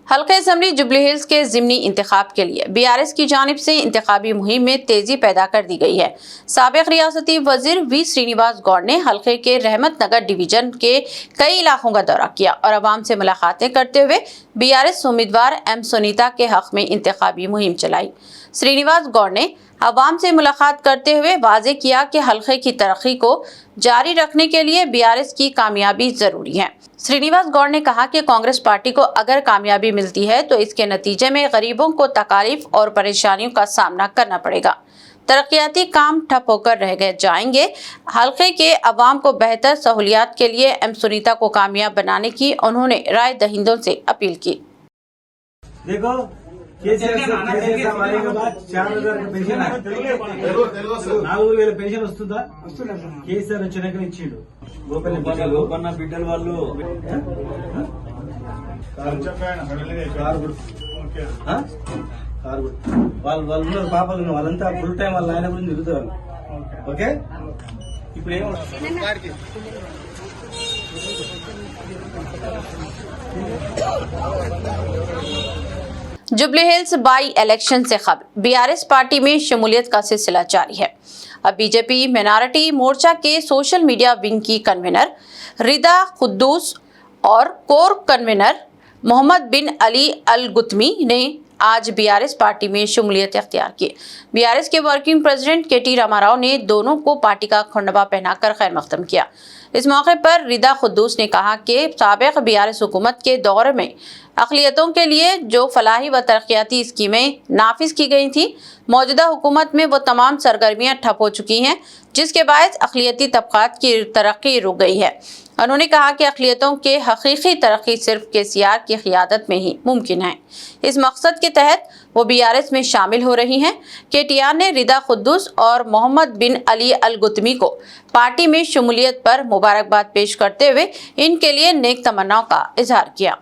हल्के असम्बली जुबली हिल्स के ज़िमनी इंतखाब के लिए बीआरएस की जानिब से इंतखाबी मुहिम में तेजी पैदा कर दी गई है। साबिक रियासती वजीर V श्रीनिवास गौड़ ने हल्के के रहमत नगर डिवीजन के कई इलाकों का दौरा किया और अवाम से मुलाकातें करते हुए बीआरएस उम्मीदवार M सुनीता के हक में इंतखाबी मुहिम चलाई। श्रीनिवास गौड़ ने अवाम से मुलाकात करते हुए वाजे किया कि हल्के की तरक्की को जारी रखने के लिए बीआरएस की कामयाबी जरूरी है। श्रीनिवास गौड़ ने कहा कि कांग्रेस पार्टी को अगर कामयाबी मिलती है तो इसके नतीजे में गरीबों को तकालीफ और परेशानियों का सामना करना पड़ेगा, तरक्याती काम ठप होकर रह गए जाएंगे। हल्के के अवाम को बेहतर सहूलियात के लिए M सुनीता को कामयाब बनाने की उन्होंने राय दहिंदों से अपील की।
देखो
4000 పెన్షన్ వస్తుందా? కేసీఆర్ వచ్చినాక ఇచ్చిండు.
గోపన్న బిడ్డలు వాళ్ళు వాళ్ళు ఉన్నారు, పాపలు ఉన్నారు, వాళ్ళంతా ఫుల్ టైం వాళ్ళ ఆయన గురించి తిరుగుతారు. ఓకే, ఇప్పుడు ఏమో
जुबली हिल्स बाई इलेक्शन से खबर बीआरएस पार्टी में शमूलियत का सिलसिला जारी है। अब बीजेपी मिनॉरिटी मोर्चा के सोशल मीडिया विंग की कन्वीनर रिदा खुद्दूस और कोर कन्वीनर मोहम्मद बिन अली अल गुतमी ने आज बीआरएस पार्टी में शमूलियत इख्तियार की। बीआरएस के वर्किंग प्रेसिडेंट केटी रामाराव ने दोनों को पार्टी का खंडवा पहनाकर खैर मकदम किया। इस मौके पर रिदा खुद्दूस ने कहा कि साबिक बीआरएस हुकूमत के दौर में अक़लियतों के लिए जो फलाही व तरक्याती स्कीमें नाफिज की गई थी, मौजूदा हुकूमत में वो तमाम सरगर्मियाँ ठप हो चुकी हैं, जिसके बायस अक़लियती तबक़ात की तरक्की रुक गई है। उन्होंने कहा कि अक़लियतों के हकीकी तरक्की सिर्फ केसीआर की क़ियादत में ही मुमकिन है। इस मकसद के तहत वो बीआरएस में शामिल हो रही हैं। केटीआर ने रिदा खुद्दूस और मोहम्मद बिन अली अल गुतमी को पार्टी में शमूलियत पर मुबारकबाद पेश करते हुए इनके लिए नेक तमन्नाओं का इजहार किया।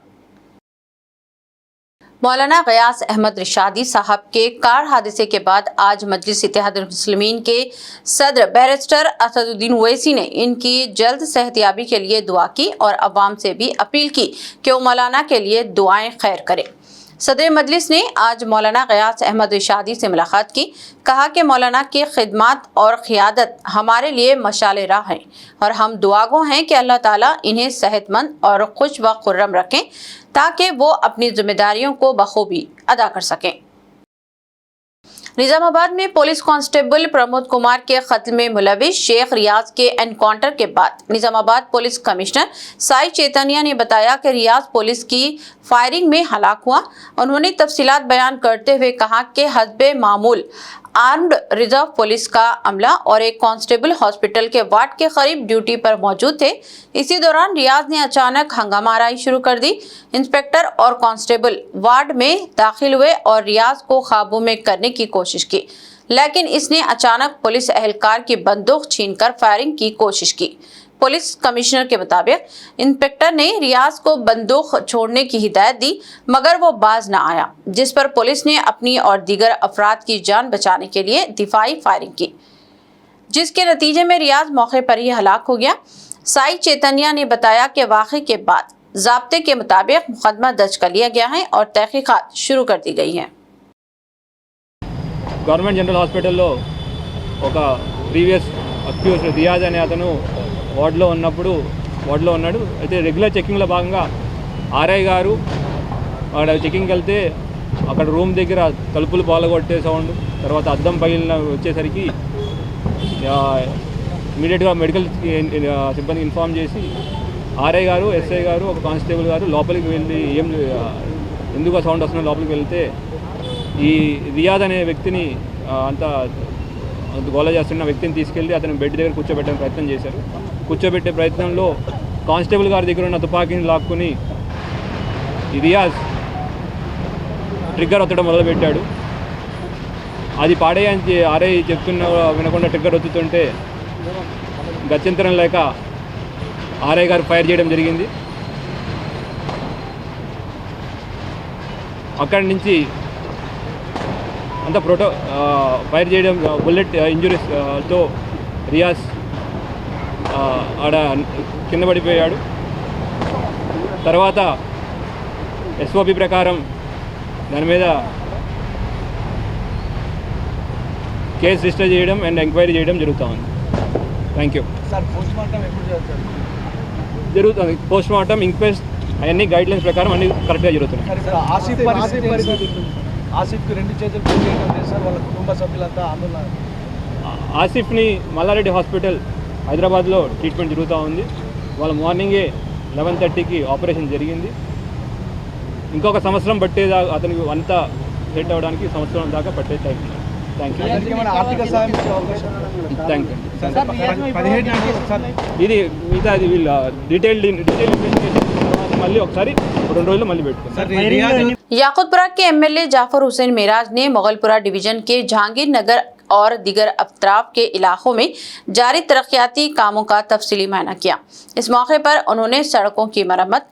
मौलाना गयास अहमद रिशादी साहब के कार हादसे के बाद आज मजलिस इत्तेहादुल मुस्लिमीन के सदर बैरिस्टर असदुद्दीन ओवैसी ने इनकी जल्द सेहतयाबी के लिए दुआ की और अवाम से भी अपील की कि वो मौलाना के लिए दुआएं खैर करें। सदर मजलिस ने आज मौलाना गयास अहमद रिशादी से मुलाकात की। कहा कि मौलाना की खिदमत और क़ियादत हमारे लिए मशाल राह हैं और हम दुआगो हैं कि अल्लाह ताला इन्हें सेहतमंद और खुश व खुर्रम रखें ताकि वो अपनी जिम्मेदारियों को बखूबी अदा कर सकें। निजामाबाद में पुलिस कांस्टेबल प्रमोद कुमार के कत्ल में मुलविस शेख रियाज के एनकाउंटर के बाद निजामाबाद पुलिस कमिश्नर साई चैतन्या ने बताया कि रियाज पुलिस की फायरिंग में हलाक हुआ। उन्होंने तफसीलात बयान करते हुए कहा कि हस्बे मामूल आर्म्ड रिजर्व पुलिस का अमला और एक कांस्टेबल हॉस्पिटल के वार्ड के करीब ड्यूटी पर मौजूद थे। इसी दौरान रियाज ने अचानक हंगामा आराई शुरू कर दी। इंस्पेक्टर और कांस्टेबल वार्ड में दाखिल हुए और रियाज को काबू में करने की कोशिश की, लेकिन इसने अचानक पुलिस एहलकार की बंदूक छीनकर फायरिंग की कोशिश की। पुलिस कमिश्नर के मुताबिक इंस्पेक्टर ने रियाज को बंदूक छोड़ने की हिदायत दी, मगर वो बाज न आया, जिस पर पुलिस ने अपनी और दीगर अफराद की जान बचाने के लिए दिफाई फायरिंग की, जिसके नतीजे में रियाज मौके पर ही हलाक हो गया। साई चैतन्या ने बताया कि वाक़े के बाद ज़ाब्ते के मुताबिक मुकदमा दर्ज कर लिया गया है और तहकीकात शुरू कर दी गई है।
गवर्नमेंट जनरल హాస్పిటల్లో ఒక ప్రీవియస్ అక్యూజ్ రియాజ్ అనే అతను వార్డులో ఉన్నాడు. అయితే రెగ్యులర్ చెకింగ్లో భాగంగా ఆర్ఐ గారు అక్కడ చెకింగ్కి వెళ్తే అక్కడ రూమ్ దగ్గర తలుపులు పాలగొట్టే సౌండ్, తర్వాత అద్దం పగిలిన వచ్చేసరికి ఇమీడియట్గా మెడికల్ సిబ్బందికి ఇన్ఫామ్ చేసి ఆర్ఐ గారు, ఎస్ఐ గారు, ఒక కానిస్టేబుల్ గారు లోపలికి వెళ్ళి ఎందుకు ఆ సౌండ్ వస్తుందో లోపలికి వెళ్తే ఈ రియాజ్ అనే వ్యక్తిని అంతా గోల చేస్తున్న వ్యక్తిని తీసుకెళ్ళి అతను బెడ్ దగ్గర కూర్చోబెట్టడానికి ప్రయత్నం చేశారు. కూర్చోబెట్టే ప్రయత్నంలో కానిస్టేబుల్ గారి దగ్గర ఉన్న తుపాకీని లాక్కుని ఈ రియాజ్ ట్రిగ్గర్ ఒత్తడం మొదలుపెట్టాడు. అది పాడేయని ఆర్ఐ చెప్తున్నా వినకుండా ట్రిగ్గర్ ఒత్తుతుంటే గత్యంతరం లేక ఆర్ఐ గారు ఫైర్ చేయడం జరిగింది. అక్కడి నుంచి అంతా ఫైర్ చేయడం బుల్లెట్ ఇంజురీస్తో రియాజ్ ఆడ కింద పడిపోయాడు. తర్వాత ఎస్ఓపి ప్రకారం దాని మీద కేసు రిజిస్టర్ చేయడం అండ్ ఎంక్వైరీ చేయడం జరుగుతూ ఉంది. Thank you. జరుగుతుంది పోస్ట్ మార్టం, ఇంక్వెస్ట్ అవన్నీ గైడ్లైన్స్ ప్రకారం అన్ని కరెక్ట్గా జరుగుతున్నాయి.
ఆసిఫ్కి 2 చేతులు పెట్టి సార్ వాళ్ళ కుటుంబ సభ్యులంతా ఆందోళన.
ఆసిఫ్ని మల్లారెడ్డి హాస్పిటల్ హైదరాబాద్లో ట్రీట్మెంట్ జరుగుతూ ఉంది. వాళ్ళ మార్నింగే 11:30కి ఆపరేషన్ జరిగింది. ఇంకొక సంవత్సరం పట్టేదా అతనికి అంతా సెట్ అవ్వడానికి సంవత్సరం దాకా పట్టే time. Thank you. Thank you. ఇది మిగతా వీళ్ళ డీటెయిల్డ్ ఇన్వెస్టిగేషన్ మళ్ళీ ఒకసారి 2 రోజుల్లో మళ్ళీ పెట్టుకుంటాం.
याकुतपुरा के एमएलए जाफर हुसैन मेराज ने मुगलपुरा डिवीजन के जहांगीर नगर और दीगर अतराफ के इलाकों में जारी तरक्याती कामों का तफसीली मुआयना किया। इस मौके पर उन्होंने सड़कों की मरम्मत,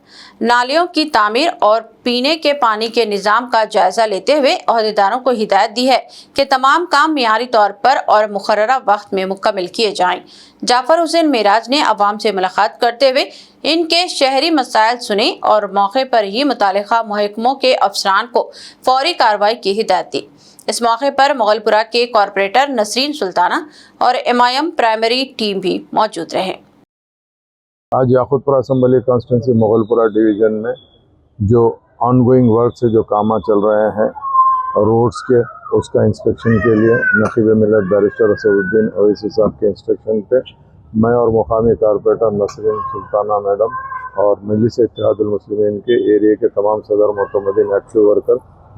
नालियों की तामीर और पीने के पानी के निज़ाम का जायजा लेते हुए अहदेदारों को हिदायत दी है कि तमाम काम मियारी तौर पर और मुकर्ररा वक्त में मुकम्मल किए जाएं। जाफर हुसैन मेराज ने अवाम से मुलाकात करते हुए इनके शहरी मसाइल सुने और मौके पर ही मुतालिका महकमों के अफसरान को फौरी कार्रवाई की हिदायत दी। इस मौके पर मुगलपुरा के कॉरपोरेटर नसरीन सुल्ताना और एमआईएम प्राइमरी टीम भी मौजूद रहे।
आज Yakutpura assembly constituency Mughalpura division में जो ऑनगोइंग वर्क से जो काम चल रहे हैं रोड्स के, उसका इंस्पेक्शन के लिए नकीब मिलत बैरिस्टर असदुद्दीन ओवैसी साहब के इंस्ट्रक्शन पे मैं और मुकामी कॉरपोरेटर नसरीन सुल्ताना मैडम और मजलिस इत्तेहादुल मुस्लिमीन के एरिया के तमाम सदर मोतमदीन एक्टिव वर्कर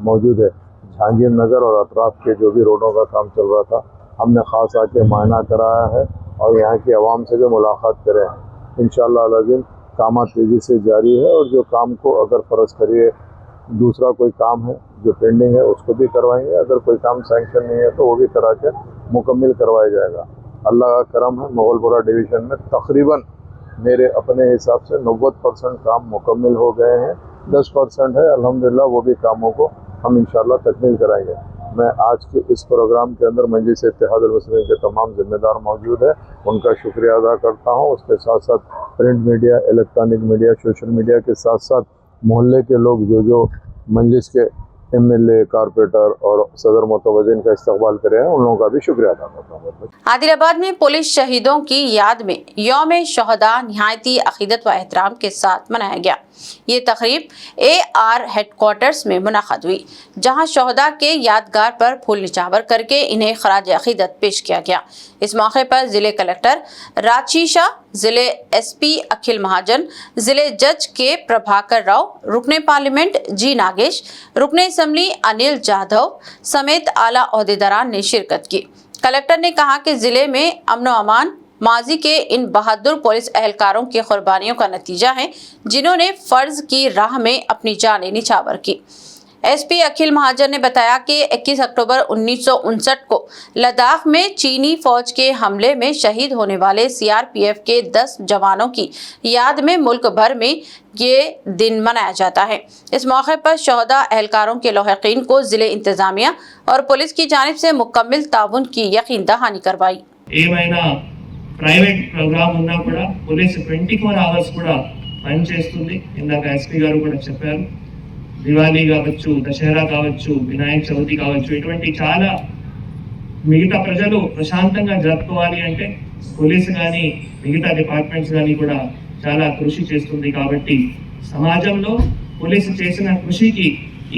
मौजूद है। जहांगीर नगर और अतराफ के जो भी रोडों का काम चल रहा था हमने ख़ास आके मायना कराया है और यहाँ की आवाम से भी मुलाकात करे हैं। इंशाअल्लाह अज़ीम काम तेज़ी से जारी है और जो काम को अगर फ़र्ज़ करिए दूसरा कोई काम है जो पेंडिंग है उसको भी करवाएंगे, अगर कोई काम सैंक्शन नहीं है तो वो भी करा के मुकम्मल करवाया जाएगा। अल्लाह का करम है, मुगलपुरा डिवीज़न में तकरीबन मेरे अपने हिसाब से 90% काम मुकम्मल हो गए हैं, 10% है अल्हम्दुलिल्लाह, वो भी कामों को हम इंशाअल्लाह तकमील कराएंगे। मैं आज के इस प्रोग्राम के अंदर मजलिस इत्तेहादुल मुस्लिमीन के तमाम जिम्मेदार मौजूद है, उनका शुक्रिया अदा करता हूँ। उसके साथ साथ print media, electronic media, social media के साथ साथ मोहल्ले के लोग जो मजलिस के एमएलए, कॉरपोरेटर और सदर मोतवज़ीन का इस्तकबाल करे हैं, उन लोगों का भी शुक्रिया अदा करता हूँ।
आदिलाबाद में पुलिस शहीदों की याद में यौम शहदा निहायती अकीदत व एहतराम के साथ मनाया गया। ये तकरीब AR हेडक्वार्टर्स में मुनक़द हुई, जहां शहदा के यादगार पर फूल निछावर करके इन्हें खराज अकीदत पेश किया गया। इस मौके पर जिले कलेक्टर राचीशा, जिले SP अखिल महाजन, जिले जज के प्रभाकर राव, रुकने पार्लियामेंट G नागेश, रुकने असम्बली अनिल जाधव समेत आला ओहदेदारान ने शिरकत की। कलेक्टर ने कहा कि जिले में अमन व अमान माजी के इन बहादुर पुलिस एहलकारों की कुर्बानियों का नतीजा है, जिन्होंने फर्ज की राह में अपनी जानें निछावर की। SP अखिल महाजन ने बताया कि 21 अक्टूबर 1959 को लद्दाख में चीनी फौज के हमले में शहीद होने वाले CRPF के 10 जवानों की याद में मुल्क भर में ये दिन मनाया जाता है। इस मौके पर शहदा एहलकारों के लौहकीन को जिले इंतजामिया और पुलिस की जानिब से मुकम्मल ताउन की यकीन दहानी करवाई।
ప్రైవేట్ ప్రోగ్రామ్ ఉన్నా కూడా పోలీసు 24 అవర్స్ కూడా పనిచేస్తుంది. ఇందాక ఎస్పీ గారు కూడా చెప్పారు, దివాళీ కావచ్చు, దసరా కావచ్చు, వినాయక చవితి కావచ్చు, ఇటువంటి చాలా మిగతా ప్రజలు ప్రశాంతంగా జరుపుకోవాలి అంటే పోలీసు కానీ మిగతా డిపార్ట్మెంట్స్ కానీ కూడా చాలా కృషి చేస్తుంది. కాబట్టి సమాజంలో పోలీసు చేసిన కృషికి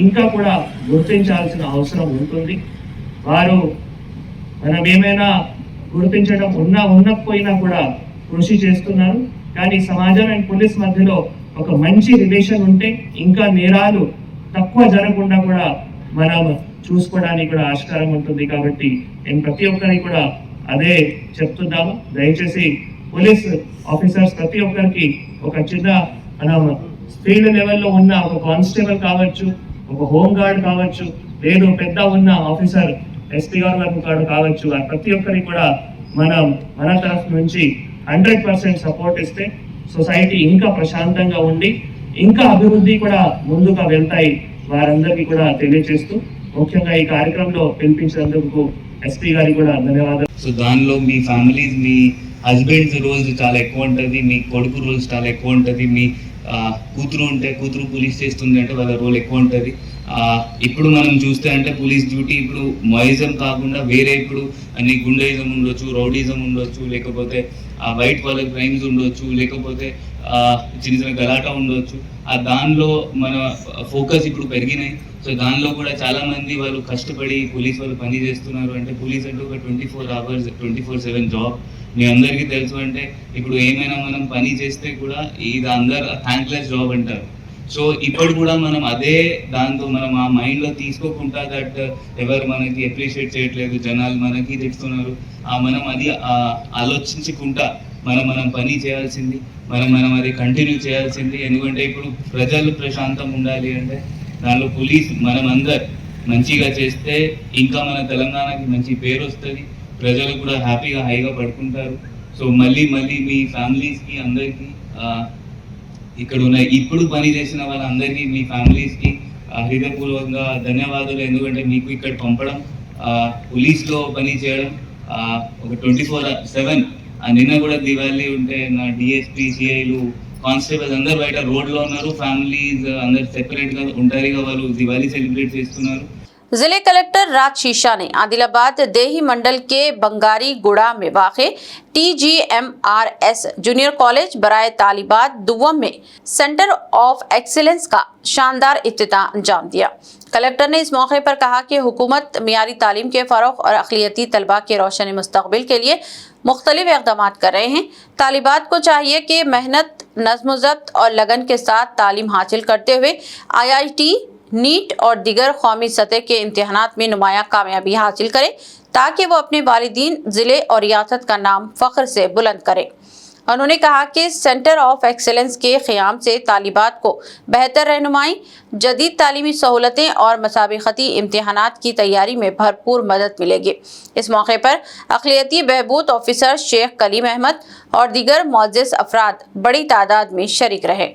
ఇంకా కూడా గుర్తించాల్సిన అవసరం ఉంటుంది. వారు మనం ఏమైనా గుర్తించడం ఉండకపోయినా కూడా కృషి చేస్తున్నారు. కానీ సమాజం అండ్ పోలీస్ మధ్యలో ఒక మంచి రిలేషన్ ఉంటే ఇంకా నేరాలు తక్కువ జరగకుండా కూడా మనం చూసుకోవడానికి కూడా ఆస్కారం ఉంటుంది. కాబట్టి నేను ప్రతి ఒక్కరికి కూడా అదే చెప్తున్నాము, దయచేసి పోలీస్ ఆఫీసర్స్ ప్రతి ఒక్కరికి ఒక చిన్న మనం ఫీల్డ్ లెవెల్లో ఉన్న ఒక కానిస్టేబుల్ కావచ్చు, ఒక హోమ్ గార్డ్ కావచ్చు, లేదు పెద్ద ఉన్న ఆఫీసర్ ఎస్పీ గారు కావచ్చు, ప్రతి ఒక్కరికి కూడా మన తరఫు నుంచి 100% సపోర్ట్ ఇస్తే సొసైటీ ఇంకా ప్రశాంతంగా ఉండి ఇంకా అభివృద్ధి కూడా ముందుగా వెళ్తాయి. వారందరికీ కూడా తెలియజేస్తూ ముఖ్యంగా ఈ కార్యక్రమంలో పిలిపించినందుకు ఎస్పీ గారికి కూడా ధన్యవాదాలు.
సో దానిలో మీ ఫ్యామిలీస్, మీ హస్బెండ్స్ రోల్స్ చాలా ఎక్కువ ఉంటుంది, మీ కొడుకు రోల్స్ చాలా ఎక్కువ ఉంటుంది, మీ కూతురు ఉంటే కూతురు పోలీస్ చేస్తుంది అంటే వాళ్ళ రోల్ ఎక్కువ ఉంటుంది. ఇప్పుడు మనం చూస్తే అంటే పోలీస్ డ్యూటీ ఇప్పుడు మొయిజం కాకుండా వేరే ఇప్పుడు అన్ని గుండెయిజం ఉండొచ్చు, రౌడీజం ఉండొచ్చు, లేకపోతే వైట్ కాలర్ క్రైమ్స్ ఉండొచ్చు, లేకపోతే చిన్న చిన్న గలాటా ఉండొచ్చు. దానిలో మన ఫోకస్ ఇప్పుడు పెరిగినాయి. సో దానిలో కూడా చాలా మంది వాళ్ళు కష్టపడి పోలీస్ వాళ్ళు పని చేస్తున్నారు. అంటే పోలీస్ అంటే ఒక 24 hours 24/7 జాబ్. మీ అందరికీ తెలుసు, అంటే ఇప్పుడు ఏమైనా మనం పని చేస్తే కూడా ఇది అందరు థ్యాంక్లెస్ జాబ్ అంటారు. సో ఇప్పుడు కూడా మనం అదే దాంతో మనం ఆ మైండ్లో తీసుకోకుండా దట్ ఎవరు మనకి అప్రిషియేట్ చేయట్లేదు, జనాలు మనకి తెస్తున్నారు, మనం అది ఆలోచించకుండా మనం పని చేయాల్సింది, మనం అది కంటిన్యూ చేయాల్సింది. ఎందుకంటే ఇప్పుడు ప్రజలు ప్రశాంతం ఉండాలి అంటే దానిలో పోలీస్ మనమందరు మంచిగా చేస్తే ఇంకా మన తెలంగాణకి మంచి పేరు వస్తుంది, ప్రజలు కూడా హ్యాపీగా హైగా పడుకుంటారు. సో మళ్ళీ మీ ఫ్యామిలీస్కి అందరికీ ఇక్కడ ఉన్న ఇప్పుడు పని చేసిన వాళ్ళందరికీ మీ ఫ్యామిలీస్కి హృదయపూర్వకంగా ధన్యవాదాలు. ఎందుకంటే మీకు ఇక్కడ పంపడం, పోలీస్లో పని చేయడం ఒక 24/7. నిన్న కూడా దివాళీ ఉంటే నా డిఎస్పీ సిఐలు కానిస్టేబుల్స్ అందరూ బయట రోడ్లో ఉన్నారు, ఫ్యామిలీస్ అందరు సెపరేట్గా ఉంటారుగా, వాళ్ళు దివాళీ సెలబ్రేట్ చేస్తున్నారు.
जिले कलेक्टर राज शीशा ने आदिलाबाद देही मंडल के बंगारी गुड़ा में वाक़े TGMRS जूनियर कॉलेज बराए तालिबात दुवम में सेंटर ऑफ एक्सीलेंस का शानदार इफ्तिताह अंजाम दिया। कलेक्टर ने इस मौके पर कहा कि हुकूमत मियारी तालीम के फ़रोग़ और अक़लियती तलबा के रोशन मुस्तक़बिल के लिए मुख्तलिफ इक़दाम कर रहे हैं। तालिबात को चाहिए कि मेहनत, नज़्म ज़ब्त और लगन के साथ तालीम हासिल करते हुए IIT, नीट और दिगर कौमी सतह के इम्तिहानात में नुमाया कामयाबी हासिल करें ताकि वो अपने वालिदीन, ज़िले और रियासत का नाम फ़ख्र से बुलंद करें। उन्होंने कहा कि सेंटर ऑफ एक्सेलेंस के क़याम से तालिबात को बेहतर रहनुमाई, जदीद तालीमी सहूलतें और मसाबिक़ती इम्तिहानात की तैयारी में भरपूर मदद मिलेगी। इस मौके पर अक़लियती बहबूद ऑफिसर शेख कलीम अहमद और दीगर मुअज़्ज़िज़ अफराद बड़ी तादाद में शरीक रहे।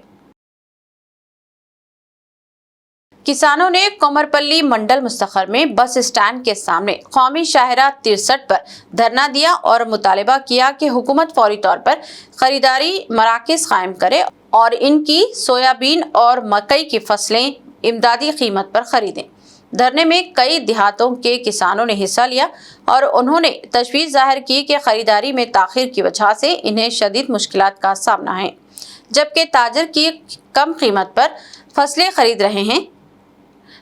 किसानों ने कोमरपल्ली मंडल मुस्तखर में बस स्टैंड के सामने कौमी शाहरा 63 पर धरना दिया और मुतालबा किया कि हुकूमत फौरी तौर पर खरीदारी मराकज़ कायम करे और इनकी सोयाबीन और मकई की फसलें इमदादी कीमत पर खरीदें। धरने में कई देहातों के किसानों ने हिस्सा लिया और उन्होंने तशवीश जाहिर की कि खरीदारी में ताख़ीर की वजह से इन्हें शदीद मुश्किलात का सामना है, जबकि ताजर की कम कीमत पर फसलें खरीद रहे हैं।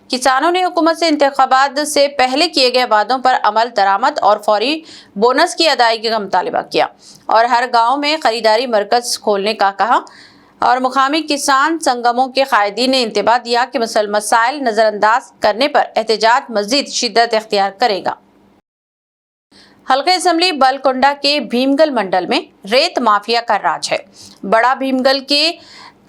किसानों ने हुकूमत से इंतखाबात से पहले किए गए वादों पर अमल दरामद और फौरी बोनस की अदायगी का मुतालबा किया और हर गांव में खरीदारी मरकज़ खोलने का कहा और मुकामी किसान संगमों के कायदीन ने इंतबाह दिया कि मसाइल नज़रअंदाज करने पर एहतजाज मज़ीद शिद्दत इख्तियार करेगा। हल्के असम्बली बलकुंडा के भीमगल मंडल में रेत माफिया का राज है। बड़ा भीमगल के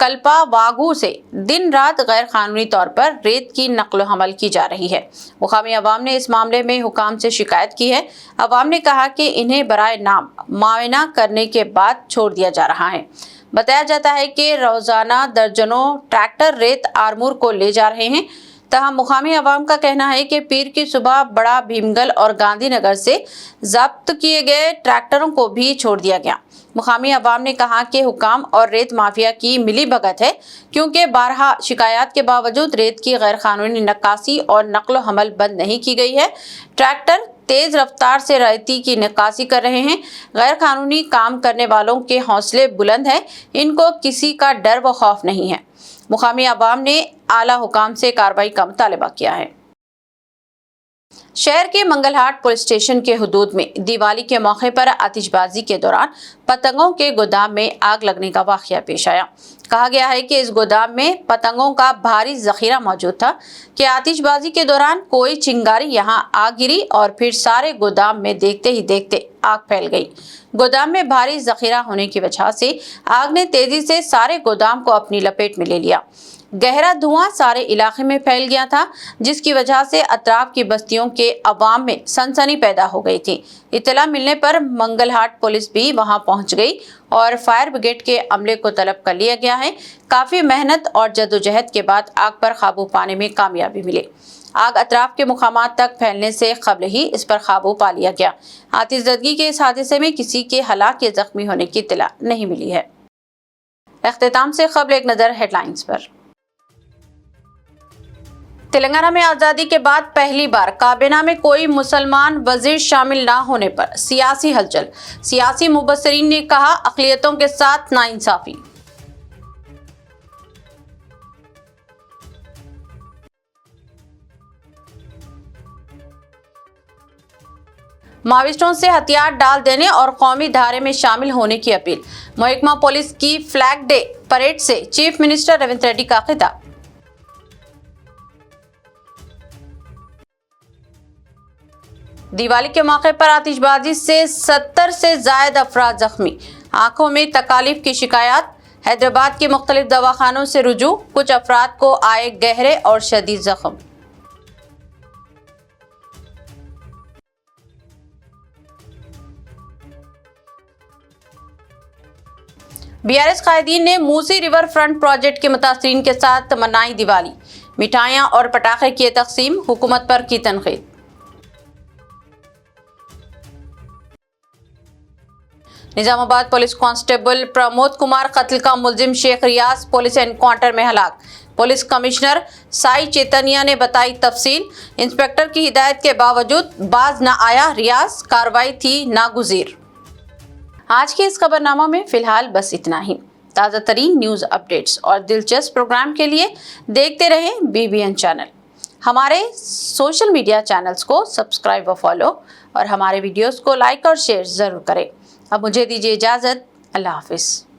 कल्पा वागू से दिन रात गैर कानूनी तौर पर रेत की नकल हमल की जा रही है। मुकामी अवाम ने इस मामले में हुकाम से शिकायत की है। अवाम ने कहा कि इन्हें बराए नाम मुआयना करने के बाद छोड़ दिया जा रहा है। बताया जाता है कि रोजाना दर्जनों ट्रैक्टर रेत आरमूर को ले जा रहे हैं। तहम मुकामी अवाम का कहना है कि पीर की सुबह बड़ा भीमगल और गांधीनगर से जब्त किए गए ट्रैक्टरों को भी छोड़ दिया गया। मुकामी अवाम ने कहा कि हुकाम और रेत माफिया की मिली भगत है, क्योंकि बारहा शिकायत के बावजूद रेत की गैर कानूनी नक्कासी और नकल हमल बंद नहीं की गई है। ट्रैक्टर तेज रफ्तार से रेती की निकासी कर रहे हैं। गैर कानूनी काम करने वालों के हौसले बुलंद हैं, इनको किसी का डर व खौफ नहीं है। मुकामी अवाम ने आला हुकाम से कार्रवाई का मुतालबा किया है। शहर के मंगलहाट पुलिस स्टेशन के हुदूद में दिवाली के मौके पर आतिशबाजी के दौरान पतंगों के गोदाम में आग लगने का वाक़या पेश आया। कहा गया है कि इस गोदाम में पतंगों का भारी ज़ख़ीरा मौजूद था कि आतिशबाजी के दौरान कोई चिंगारी यहां आग गिरी और फिर सारे गोदाम में देखते ही देखते आग फैल गई। गोदाम में भारी ज़ख़ीरा होने की वजह से आग ने तेजी से सारे गोदाम को अपनी लपेट में ले लिया। गहरा धुआं सारे इलाके में फैल गया था, जिसकी वजह से अतराफ की बस्तियों के अवाम में सनसनी पैदा हो गई थी। इत्तला मिलने पर मंगलहाट पुलिस भी वहां पहुंच गई और फायर ब्रिगेड के अमले को तलब कर लिया गया है। काफ़ी मेहनत और जद्दोजहद के बाद आग पर काबू पाने में कामयाबी मिली। आग अतराफ के मुकामात तक फैलने से कबल ही इस पर काबू पा लिया गया। आतिशबाजी के इस हादसे में किसी के हलाक या जख्मी होने की इत्तला नहीं मिली है। इख्तिताम से कबल एक नज़र हेडलाइंस पर। तेलंगाना में आज़ादी के बाद पहली बार काबीना में कोई मुसलमान वजीर शामिल ना होने पर सियासी हलचल। सियासी मुबस्सिरीन ने कहा अक़लियतों के साथ नाइंसाफी। माओवादियों से हथियार डाल देने और कौमी धारे में शामिल होने की अपील। महकमा पुलिस की फ्लैग डे परेड से चीफ मिनिस्टर रेवंत रेड्डी का खिताब। दिवाली के मौके पर आतिशबाजी से 70 से ज्यादा अफराद जख्मी। आंखों में तकालीफ की शिकायत, हैदराबाद के मुख्तलिफ दवाखानों से रुजू, कुछ अफराद को आए गहरे और शदीद जख्म। बीआरएस कायदीन ने मूसी रिवर फ्रंट प्रोजेक्ट के मुतासरीन के साथ मनाई दिवाली, मिठाइयां और पटाखे किए तकसीम, हुकूमत पर की तनकीद। निजामाबाद पुलिस कांस्टेबल प्रमोद कुमार कत्ल का मुलजिम शेख रियाज पुलिस एनकाउंटर में हलाक। पुलिस कमिश्नर साई चैतन्या ने बताई तफसील। इंस्पेक्टर की हिदायत के बावजूद बाज न आया रियाज, कार्रवाई थी नागुज़ीर। आज के इस खबरनामा में फिलहाल बस इतना ही। ताज़ा तरीन न्यूज़ अपडेट्स और दिलचस्प प्रोग्राम के लिए देखते रहें BBN चैनल। हमारे सोशल मीडिया चैनल्स को सब्सक्राइब व फॉलो और हमारे वीडियोस को लाइक और शेयर ज़रूर करें। अब मुझे दीजिए इजाज़त। अल्लाह हाफिज़।